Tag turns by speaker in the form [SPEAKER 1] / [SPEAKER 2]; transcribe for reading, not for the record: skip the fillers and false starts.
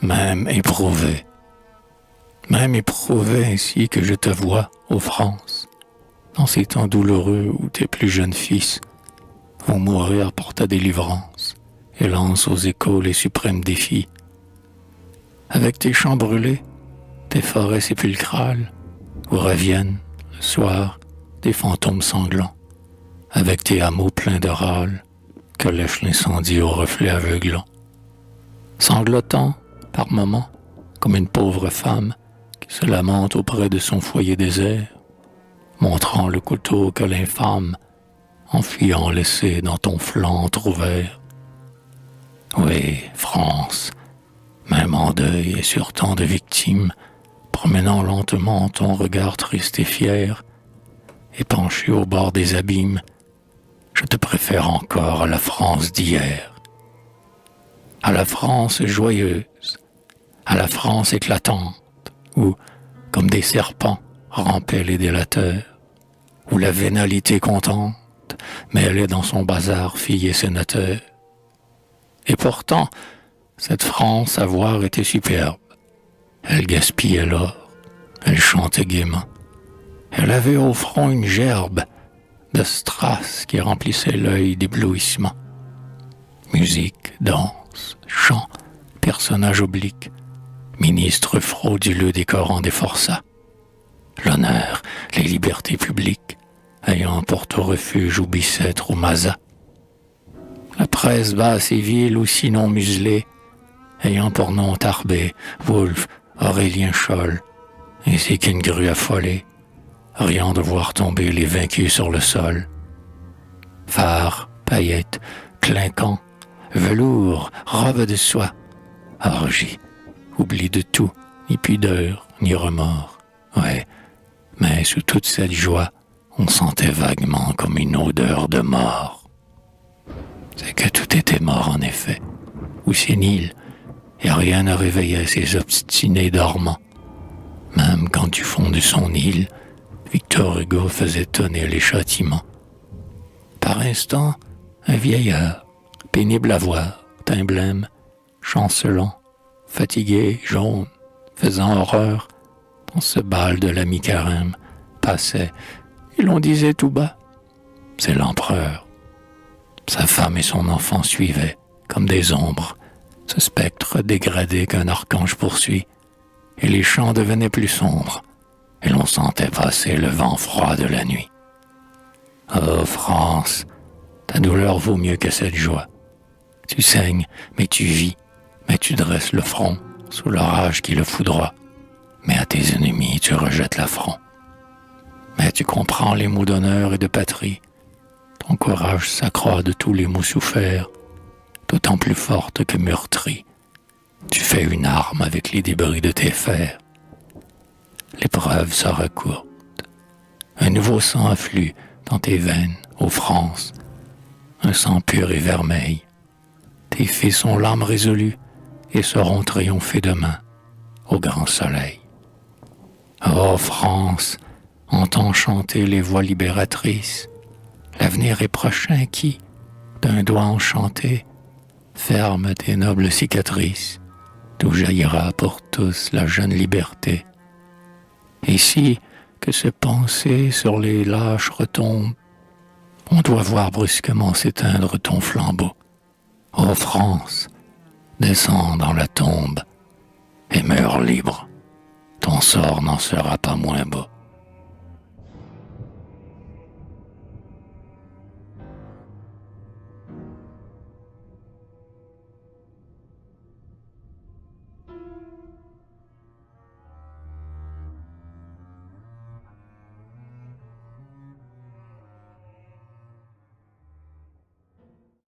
[SPEAKER 1] même éprouvé ainsi que je te vois, ô France, dans ces temps douloureux où tes plus jeunes fils vont mourir pour ta délivrance et lancent aux échos les suprêmes défis. Avec tes champs brûlés, tes forêts sépulcrales, où reviennent, le soir, des fantômes sanglants, avec tes hameaux pleins de râles que lèche l'incendie aux reflets aveuglants. Sanglotant, par moments, comme une pauvre femme qui se lamente auprès de son foyer désert, montrant le couteau que l'infâme, en fuyant laissé dans ton flanc entr'ouvert. Oui, France, même en deuil et sur tant de victimes, promenant lentement ton regard triste et fier, et penché au bord des abîmes, je te préfère encore à la France d'hier. À la France joyeuse, à la France éclatante, où, comme des serpents, rampaient les délateurs, où la vénalité contente mêlait dans son bazar filles et sénateurs. Et pourtant, cette France à voir était superbe. Elle gaspillait l'or, elle chantait gaiement. Elle avait au front une gerbe de strass qui remplissait l'œil d'éblouissement. Musique, danse, chant, personnages obliques, ministres frauduleux décorant des forçats. L'honneur, les libertés publiques, ayant pour tout refuge ou bicêtre ou maza. La presse basse et vile ou sinon muselée, ayant pour nom Tarbé, Wolfe, Aurélien Scholl, ainsi qu'une grue affolée, riant de voir tomber les vaincus sur le sol. Phares, paillettes, clinquants, velours, robes de soie, orgie, oubli de tout, ni pudeur, ni remords. Ouais, mais sous toute cette joie, on sentait vaguement comme une odeur de mort. C'est que tout était mort en effet, ou sénile, et rien ne réveillait ces obstinés dormants. Même quand du fond de son île, Victor Hugo faisait tonner les châtiments. Par instant, un vieillard, pénible à voir, teint blême, chancelant, fatigué, jaune, faisant horreur, dans ce bal de la mi-carême, passait, et l'on disait tout bas, c'est l'empereur. Sa femme et son enfant suivaient, comme des ombres, ce spectre dégradé qu'un archange poursuit, et les champs devenaient plus sombres, et l'on sentait passer le vent froid de la nuit. Oh France, ta douleur vaut mieux que cette joie. Tu saignes, mais tu vis, mais tu dresses le front sous l'orage qui le foudroie, mais à tes ennemis tu rejettes l'affront. Mais tu comprends les mots d'honneur et de patrie, ton courage s'accroît de tous les maux soufferts, d'autant plus forte que meurtrie. Tu fais une arme avec les débris de tes fers. L'épreuve sera courte. Un nouveau sang afflue dans tes veines, ô France, un sang pur et vermeil. Tes fils ont l'âme résolue et sauront triompher demain au grand soleil. Ô France, entends chanter les voix libératrices. L'avenir est prochain qui, d'un doigt enchanté, ferme tes nobles cicatrices, d'où jaillira pour tous la jeune liberté. Et si, que ce penser sur les lâches retombe, on doit voir brusquement s'éteindre ton flambeau. Ô France, descends dans la tombe et meurs libre, ton sort n'en sera pas moins beau.